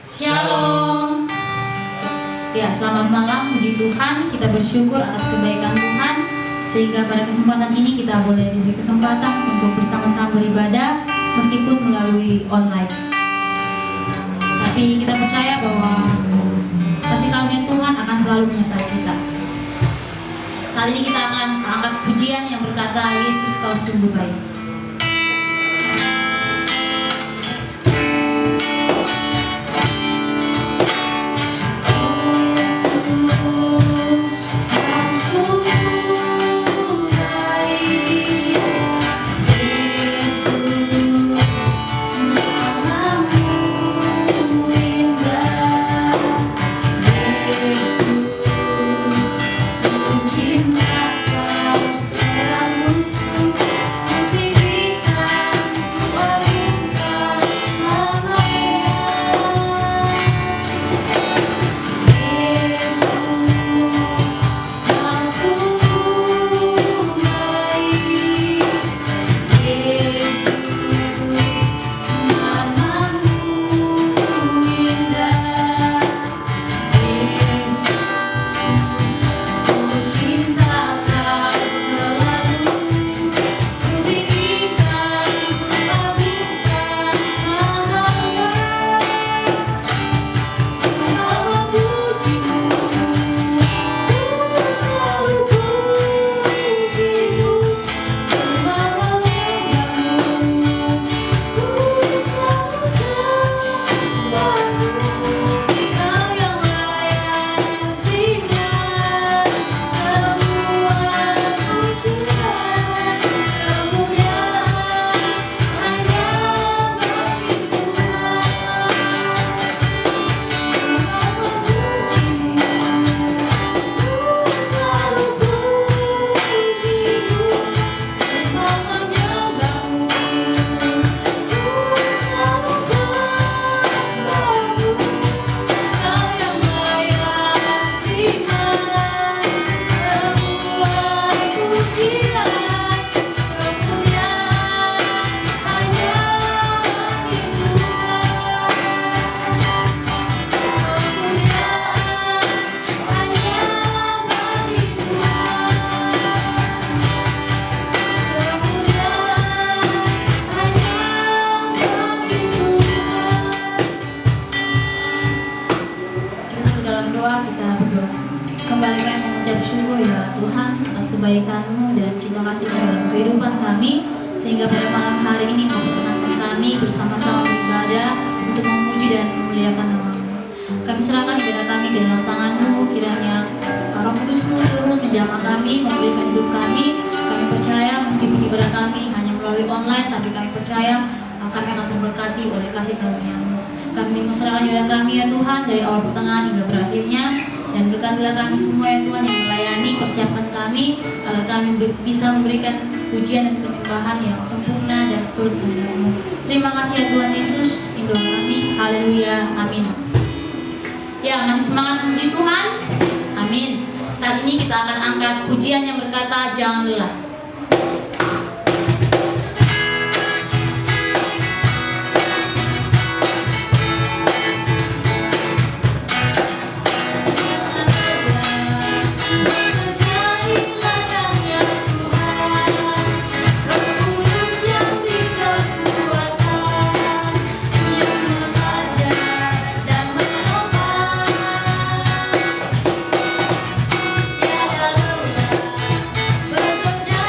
Shalom. Ya, selamat malam, puji Tuhan. Kita bersyukur atas kebaikan Tuhan, sehingga pada kesempatan ini kita boleh diberi kesempatan untuk bersama-sama beribadah meskipun melalui online. Tapi kita percaya bahwa kasih karunia Tuhan akan selalu menyertai kita. Saat ini kita akan angkat pujian yang berkata, Yesus kau sungguh baik. Kebaikan-Mu dan cinta kasih-Mu dalam kehidupan kami, sehingga pada malam hari ini Kau perkenankan kami bersama-sama beribadah untuk memuji dan memuliakan nama-Mu. Kami serahkan ibadah kami ke dalam tangan-Mu, kiranya Roh Kudus-Mu turun menjamah kami, memulihkan hidup kami. Kami percaya meskipun ibadah kami hanya melalui online, tapi kami percaya kami akan terberkati oleh kasih karunia-Mu. Kami serahkan ibadah kami ya Tuhan, dari awal pertengahan hingga berakhirnya. Dan berkatilah kami semua ya Tuhan yang melayani, persiapkan kami agar kami bisa memberikan pujian dan penyembahan yang sempurna dan seturut kehendak-Mu. Terima kasih ya Tuhan Yesus, in doa kami, haleluya, amin. Ya, masih semangat memuji Tuhan? Amin. Saat ini kita akan angkat pujian yang berkata, jangan lelah. Bekerja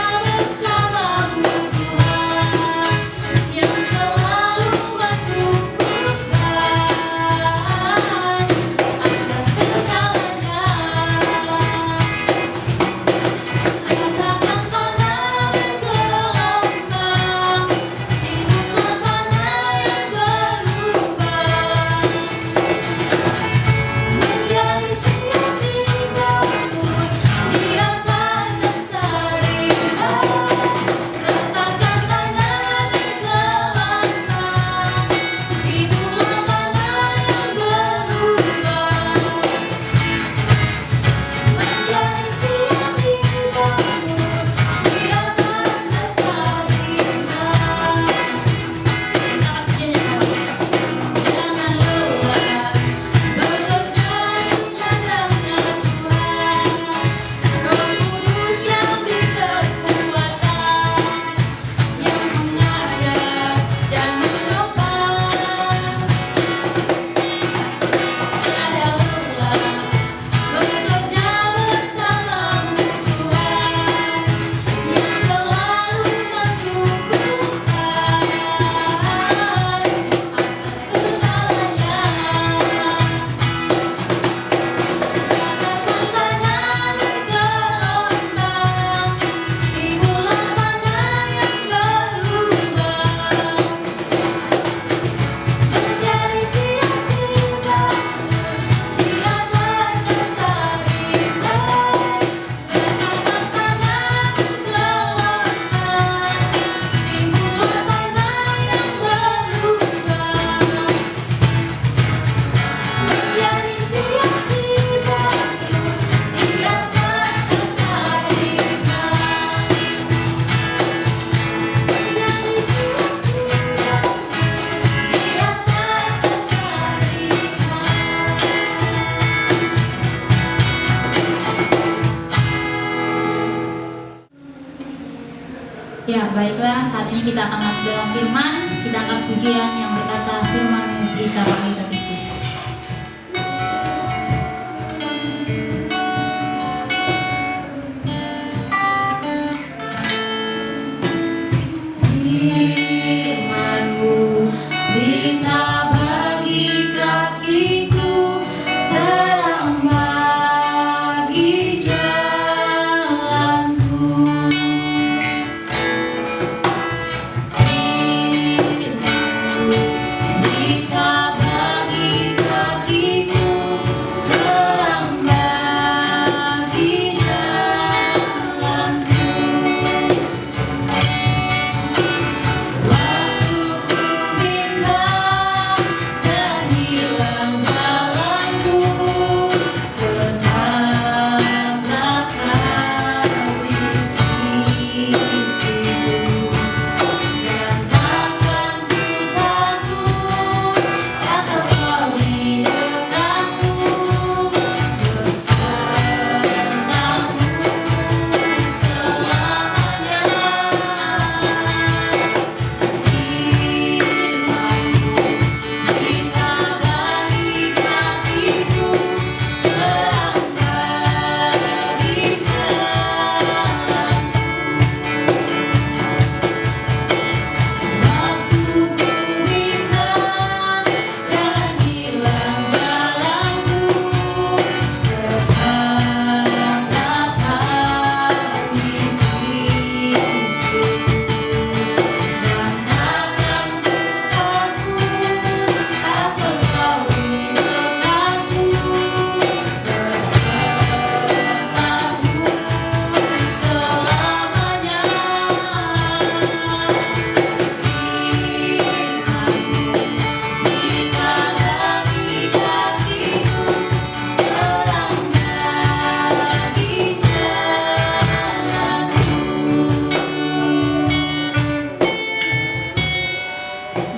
Baiklah, saat ini kita akan masuk dalam firman. Kita akan pujian yang berkata, firman-Mu kita bangkitkan itu.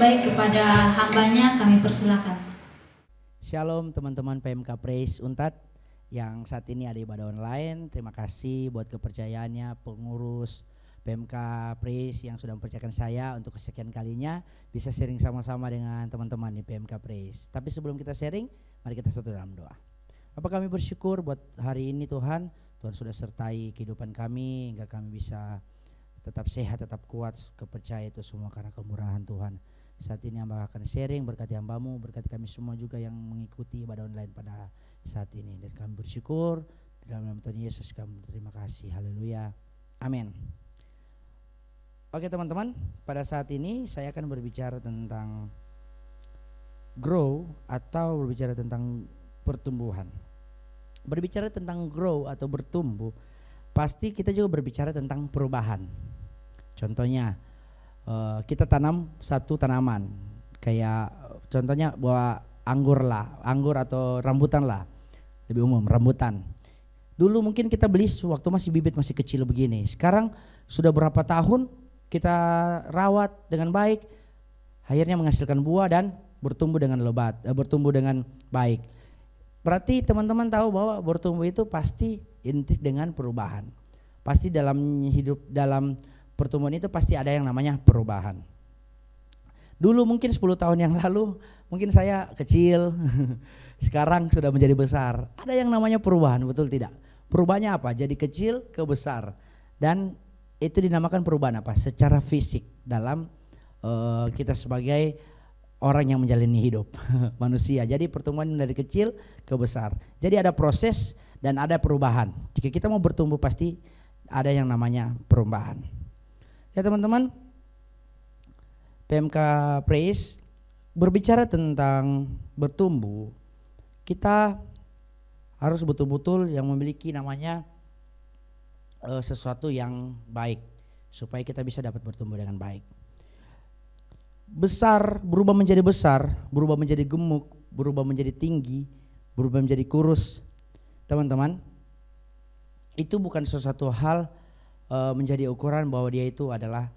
Baik, kepada hambanya kami persilakan. Shalom teman-teman PMK Praise Untat yang saat ini ada ibadah online. Terima kasih buat kepercayaannya pengurus PMK Praise yang sudah mempercayakan saya untuk kesekian kalinya bisa sharing sama-sama dengan teman-teman di PMK Praise. Tapi sebelum kita sharing, mari kita satu dalam doa. Bapak, kami bersyukur buat hari ini Tuhan. Tuhan sudah sertai kehidupan kami hingga kami bisa tetap sehat, tetap kuat, kepercaya itu semua karena kemurahan Tuhan. Saat ini hamba akan sharing, berkati hambamu, berkati kami semua juga yang mengikuti ibadah online pada saat ini. Dan kami bersyukur dalam nama Tuhan Yesus kami berterima kasih. Haleluya. Amin. Oke teman-teman, pada saat ini saya akan berbicara tentang grow atau berbicara tentang pertumbuhan. Berbicara tentang grow atau bertumbuh, pasti kita juga berbicara tentang perubahan. Contohnya kita tanam satu tanaman, kayak contohnya buah anggur atau rambutan lah, lebih umum rambutan. Dulu mungkin kita beli waktu masih bibit masih kecil begini, sekarang sudah berapa tahun kita rawat dengan baik, akhirnya menghasilkan buah dan bertumbuh dengan lebat, bertumbuh dengan baik. Berarti teman-teman tahu bahwa bertumbuh itu pasti identik dengan perubahan. Pasti dalam hidup, dalam pertumbuhan itu pasti ada yang namanya perubahan. Dulu mungkin 10 tahun yang lalu mungkin saya kecil, sekarang sudah menjadi besar. Ada yang namanya perubahan, betul tidak? Perubahannya apa? Jadi kecil ke besar. Dan itu dinamakan perubahan apa? Secara fisik dalam kita sebagai orang yang menjalani hidup manusia. Jadi pertumbuhan dari kecil ke besar. Jadi ada proses dan ada perubahan. Jika kita mau bertumbuh pasti ada yang namanya perubahan. Ya teman-teman, PMK Praise berbicara tentang bertumbuh, kita harus betul-betul yang memiliki namanya sesuatu yang baik supaya kita bisa dapat bertumbuh dengan baik. Besar berubah menjadi besar, berubah menjadi gemuk, berubah menjadi tinggi, berubah menjadi kurus. Teman-teman, itu bukan sesuatu hal menjadi ukuran bahwa dia itu adalah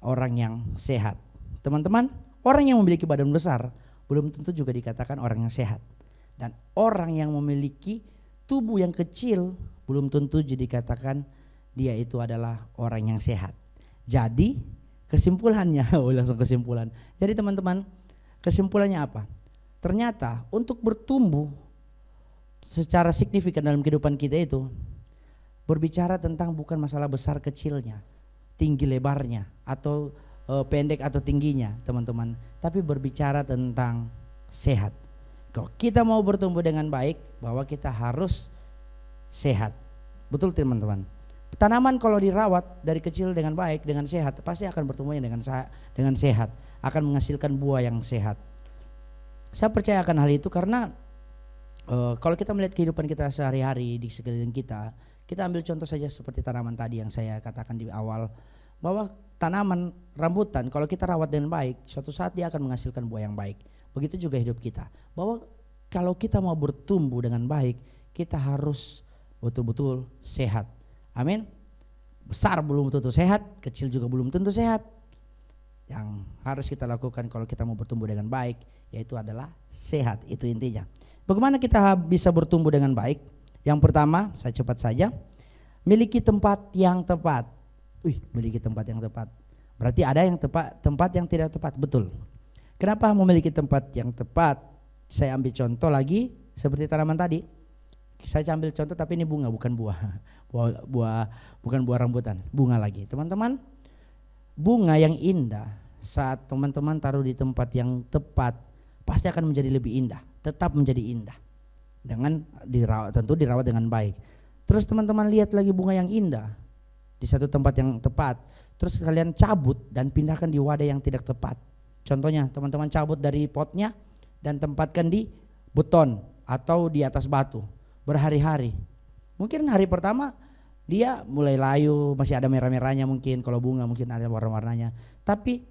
orang yang sehat. Teman-teman, orang yang memiliki badan besar belum tentu juga dikatakan orang yang sehat. Dan orang yang memiliki tubuh yang kecil belum tentu jadi dikatakan dia itu adalah orang yang sehat. Jadi kesimpulannya, langsung kesimpulan. Jadi teman-teman, kesimpulannya apa? Ternyata untuk bertumbuh secara signifikan dalam kehidupan kita itu berbicara tentang bukan masalah besar kecilnya, tinggi lebarnya, atau pendek atau tingginya teman-teman, tapi berbicara tentang sehat. Kalau kita mau bertumbuh dengan baik, bahwa kita harus sehat. Betul teman-teman? Tanaman kalau dirawat dari kecil dengan baik, dengan sehat, pasti akan bertumbuhnya dengan sehat, akan menghasilkan buah yang sehat. Saya percaya akan hal itu karena kalau kita melihat kehidupan kita sehari-hari di sekeliling kita ambil contoh saja seperti tanaman tadi yang saya katakan di awal, bahwa tanaman rambutan kalau kita rawat dengan baik, suatu saat dia akan menghasilkan buah yang baik. Begitu juga hidup kita, bahwa kalau kita mau bertumbuh dengan baik, kita harus betul-betul sehat. Amin. Besar belum tentu sehat, kecil juga belum tentu sehat. Yang harus kita lakukan kalau kita mau bertumbuh dengan baik, yaitu adalah sehat. Itu intinya. Bagaimana kita bisa bertumbuh dengan baik? Yang pertama, saya cepat saja, miliki tempat yang tepat. Miliki tempat yang tepat. Berarti ada yang tempat yang tidak tepat, betul. Kenapa memiliki tempat yang tepat? Saya ambil contoh lagi seperti tanaman tadi. Saya ambil contoh tapi ini bunga bukan buah. Bukan buah rambutan, bunga lagi. Teman-teman, bunga yang indah saat teman-teman taruh di tempat yang tepat pasti akan menjadi lebih indah, tetap menjadi indah. Dengan tentu dirawat dengan baik. Terus teman-teman lihat lagi bunga yang indah di satu tempat yang tepat, terus kalian cabut dan pindahkan di wadah yang tidak tepat. Contohnya teman-teman cabut dari potnya dan tempatkan di beton atau di atas batu berhari-hari. Mungkin hari pertama dia mulai layu, masih ada merah-merahnya mungkin, kalau bunga mungkin ada warna-warnanya. Tapi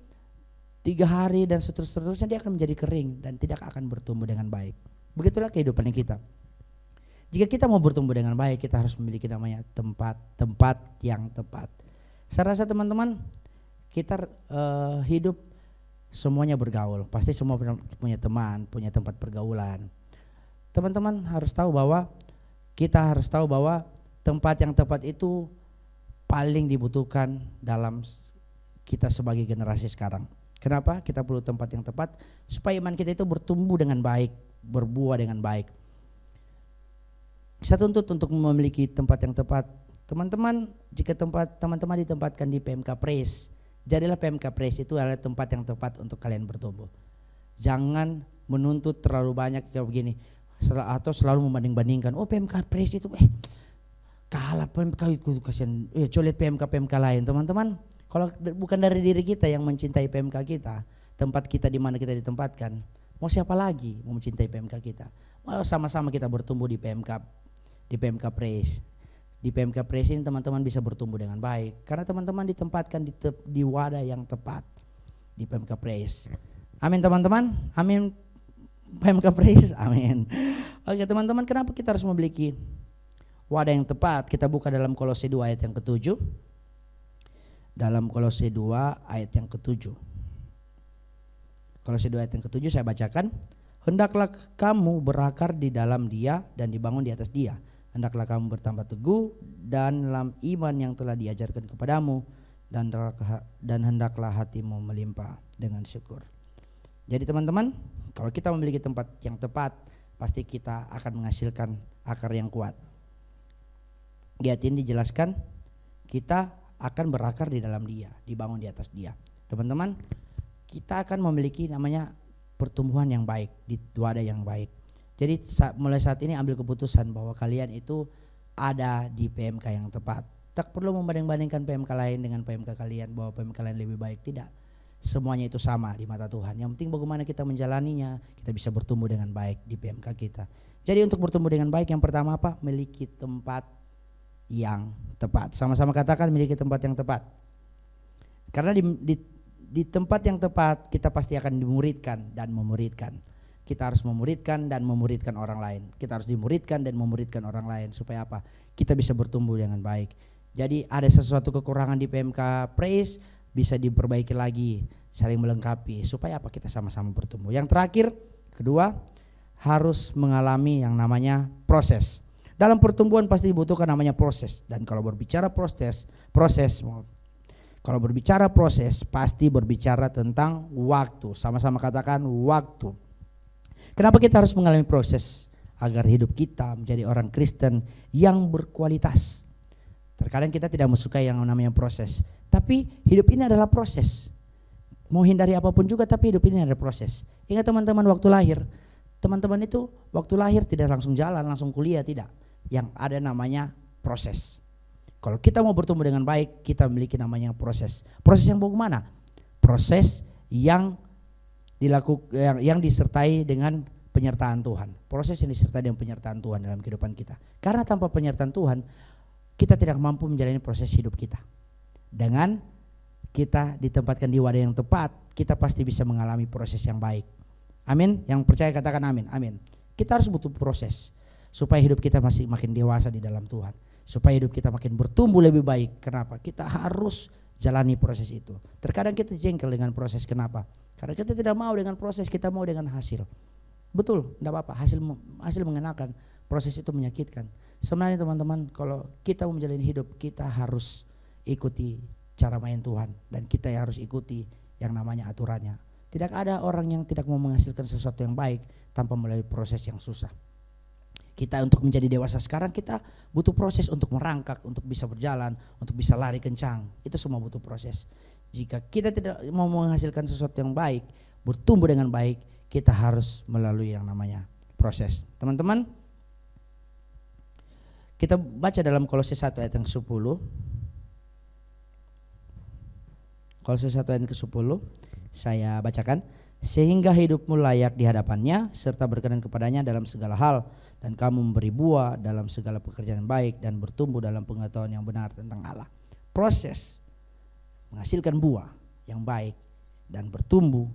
3 hari dan seterusnya dia akan menjadi kering dan tidak akan bertumbuh dengan baik. Begitulah kehidupan kita. Jika kita mau bertumbuh dengan baik, kita harus memiliki namanya tempat yang tepat. Saya rasa teman-teman, kita hidup semuanya bergaul. Pasti semua punya teman, punya tempat pergaulan. Teman-teman harus tahu bahwa tempat yang tepat itu paling dibutuhkan dalam kita sebagai generasi sekarang. Kenapa? Kita perlu tempat yang tepat supaya iman kita itu bertumbuh dengan baik, berbuah dengan baik. Saya tuntut untuk memiliki tempat yang tepat. Teman-teman, jika teman-teman ditempatkan di PMK Praise, jadilah PMK Praise itu adalah tempat yang tepat untuk kalian bertumbuh. Jangan menuntut terlalu banyak kayak begini atau selalu membanding-bandingkan. Oh PMK Praise itu kalah PMK itu kasihan. Coba lihat PMK lain teman-teman. Kalau bukan dari diri kita yang mencintai PMK kita, tempat kita di mana kita ditempatkan, mau siapa lagi mau mencintai PMK kita? Mau sama-sama kita bertumbuh di PMK Praise. Di PMK Praise ini teman-teman bisa bertumbuh dengan baik karena teman-teman ditempatkan di wadah yang tepat di PMK Praise. Amin teman-teman. Amin PMK Praise. Amin. Oke teman-teman, kenapa kita harus memiliki wadah yang tepat? Kita buka dalam Kolose 2 ayat yang ke-7. Dalam Kolose 2 ayat yang ke-7. Kolose 2 ayat yang ke-7 saya bacakan. Hendaklah kamu berakar di dalam Dia dan dibangun di atas Dia. Hendaklah kamu bertambah teguh dan dalam iman yang telah diajarkan kepadamu, dan hendaklah hatimu melimpah dengan syukur. Jadi teman-teman, kalau kita memiliki tempat yang tepat, pasti kita akan menghasilkan akar yang kuat. Di ayat ini dijelaskan kita akan berakar di dalam Dia, dibangun di atas Dia. Teman-teman, kita akan memiliki namanya pertumbuhan yang baik di wadah yang baik. Jadi mulai saat ini ambil keputusan bahwa kalian itu ada di PMK yang tepat. Tak perlu membanding-bandingkan PMK lain dengan PMK kalian, bahwa PMK lain lebih baik, tidak. Semuanya itu sama di mata Tuhan. Yang penting bagaimana kita menjalaninya, kita bisa bertumbuh dengan baik di PMK kita. Jadi untuk bertumbuh dengan baik, yang pertama apa? Miliki tempat yang tepat. Sama-sama katakan miliki tempat yang tepat. Karena di tempat yang tepat kita pasti akan dimuridkan dan memuridkan. Kita harus memuridkan dan memuridkan orang lain. Kita harus dimuridkan dan memuridkan orang lain. Supaya apa? Kita bisa bertumbuh dengan baik. Jadi ada sesuatu kekurangan di PMK Praise, bisa diperbaiki lagi, saling melengkapi. Supaya apa? Kita sama-sama bertumbuh. Yang terakhir, kedua, harus mengalami yang namanya proses. Dalam pertumbuhan pasti dibutuhkan namanya proses. Dan kalau berbicara proses, Kalau berbicara proses, pasti berbicara tentang waktu. Sama-sama katakan waktu. Kenapa kita harus mengalami proses? Agar hidup kita menjadi orang Kristen yang berkualitas. Terkadang kita tidak mensukai yang namanya proses, tapi hidup ini adalah proses. Mau hindari apapun juga, tapi hidup ini adalah proses. Ingat teman-teman, waktu lahir, teman-teman itu waktu lahir tidak langsung jalan, langsung kuliah, tidak. Yang ada namanya proses. Kalau kita mau bertumbuh dengan baik, kita memiliki namanya proses. Proses yang bagaimana? Proses yang yang disertai dengan penyertaan Tuhan. Proses yang disertai dengan penyertaan Tuhan dalam kehidupan kita. Karena tanpa penyertaan Tuhan, kita tidak mampu menjalani proses hidup kita. Dengan kita ditempatkan di wadah yang tepat, kita pasti bisa mengalami proses yang baik. Amin. Yang percaya katakan amin. Amin. Kita harus butuh proses supaya hidup kita masih makin dewasa di dalam Tuhan. Supaya hidup kita makin bertumbuh lebih baik. Kenapa? Kita harus jalani proses itu. Terkadang kita jengkel dengan proses. Kenapa? Karena kita tidak mau dengan proses, kita mau dengan hasil. Betul, tidak apa-apa. Hasil mengenakan, proses itu menyakitkan. Sebenarnya teman-teman, kalau kita mau menjalani hidup, kita harus ikuti cara main Tuhan. Dan kita harus ikuti yang namanya aturannya. Tidak ada orang yang tidak mau menghasilkan sesuatu yang baik tanpa melalui proses yang susah. Kita untuk menjadi dewasa sekarang, kita butuh proses untuk merangkak, untuk bisa berjalan, untuk bisa lari kencang. Itu semua butuh proses. Jika kita tidak mau menghasilkan sesuatu yang baik, bertumbuh dengan baik, kita harus melalui yang namanya proses. Teman-teman, kita baca dalam Kolose 1 ayat yang 10. Kolose 1 ayat yang ke-10, saya bacakan. Sehingga hidupmu layak di hadapannya, serta berkenan kepadanya dalam segala hal, dan kamu memberi buah dalam segala pekerjaan yang baik, dan bertumbuh dalam pengetahuan yang benar tentang Allah. Proses menghasilkan buah yang baik dan bertumbuh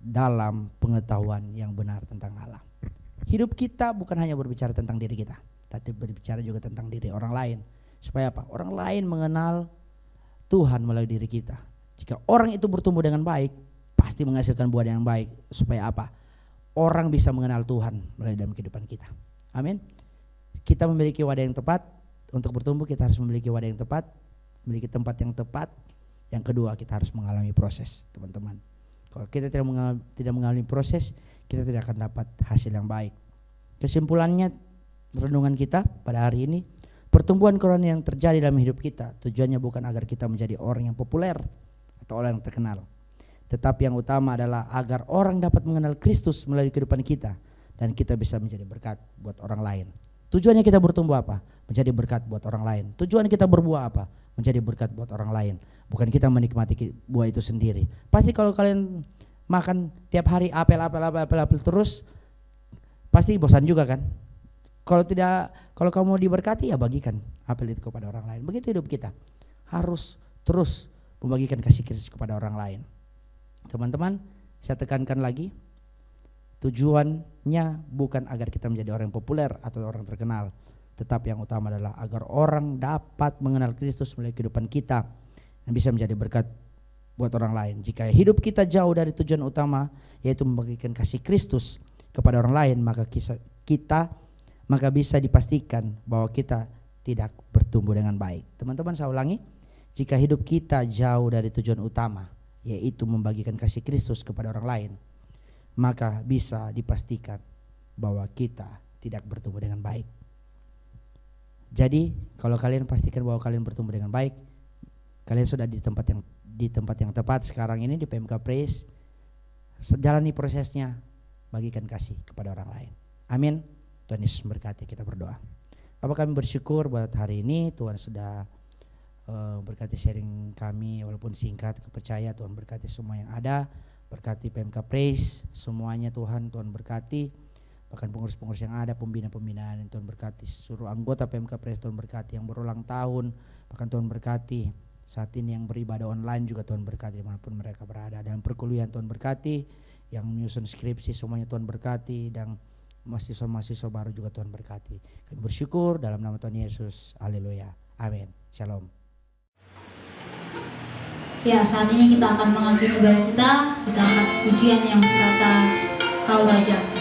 dalam pengetahuan yang benar tentang Allah. Hidup kita bukan hanya berbicara tentang diri kita, tapi berbicara juga tentang diri orang lain. Supaya apa? Orang lain mengenal Tuhan melalui diri kita. Jika orang itu bertumbuh dengan baik, pasti menghasilkan buah yang baik. Supaya apa? Orang bisa mengenal Tuhan melalui dalam kehidupan kita. Amin. Kita memiliki wadah yang tepat. Untuk bertumbuh kita harus memiliki wadah yang tepat, memiliki tempat yang tepat. Yang kedua, kita harus mengalami proses, teman-teman. Kalau kita tidak mengalami proses, kita tidak akan dapat hasil yang baik. Kesimpulannya, renungan kita pada hari ini, pertumbuhan rohani yang terjadi dalam hidup kita tujuannya bukan agar kita menjadi orang yang populer atau orang yang terkenal, tetapi yang utama adalah agar orang dapat mengenal Kristus melalui kehidupan kita, dan kita bisa menjadi berkat buat orang lain. Tujuannya kita bertumbuh apa? Menjadi berkat buat orang lain. Tujuan kita berbuah apa? Menjadi berkat buat orang lain. Bukan kita menikmati buah itu sendiri. Pasti kalau kalian makan tiap hari apel terus, pasti bosan juga kan? Kalau kamu diberkati, ya bagikan apel itu kepada orang lain. Begitu hidup kita. Harus terus membagikan kasih Kristus kepada orang lain. Teman-teman, saya tekankan lagi, tujuannya bukan agar kita menjadi orang yang populer atau orang terkenal, tetapi yang utama adalah agar orang dapat mengenal Kristus melalui kehidupan kita dan bisa menjadi berkat buat orang lain. Jika hidup kita jauh dari tujuan utama, yaitu membagikan kasih Kristus kepada orang lain, maka bisa dipastikan bahwa kita tidak bertumbuh dengan baik. Teman-teman, saya ulangi, jika hidup kita jauh dari tujuan utama, yaitu membagikan kasih Kristus kepada orang lain, maka bisa dipastikan bahwa kita tidak bertumbuh dengan baik. Jadi kalau kalian pastikan bahwa kalian bertumbuh dengan baik, kalian sudah di tempat yang tepat sekarang ini di PMK Praise. Jalani prosesnya, bagikan kasih kepada orang lain. Amin. Tuhan Yesus memberkati. Kita berdoa. Bapak, kami bersyukur buat hari ini Tuhan sudah berkati sharing kami walaupun singkat, kepercaya Tuhan berkati semua yang ada, berkati PMK Praise semuanya Tuhan berkati, bahkan pengurus-pengurus yang ada, pembina-pembinaan yang Tuhan berkati, seluruh anggota PMK Praise Tuhan berkati, yang berulang tahun bahkan Tuhan berkati, saat ini yang beribadah online juga Tuhan berkati dimanapun mereka berada, dan perkuliahan Tuhan berkati, yang menyusun skripsi semuanya Tuhan berkati, dan mahasiswa-mahasiswa baru juga Tuhan berkati. Kami bersyukur dalam nama Tuhan Yesus, haleluya, amin, shalom. Ya, saat ini kita akan mengakhiri ibadah kita angkat pujian yang berkata, Kau Raja.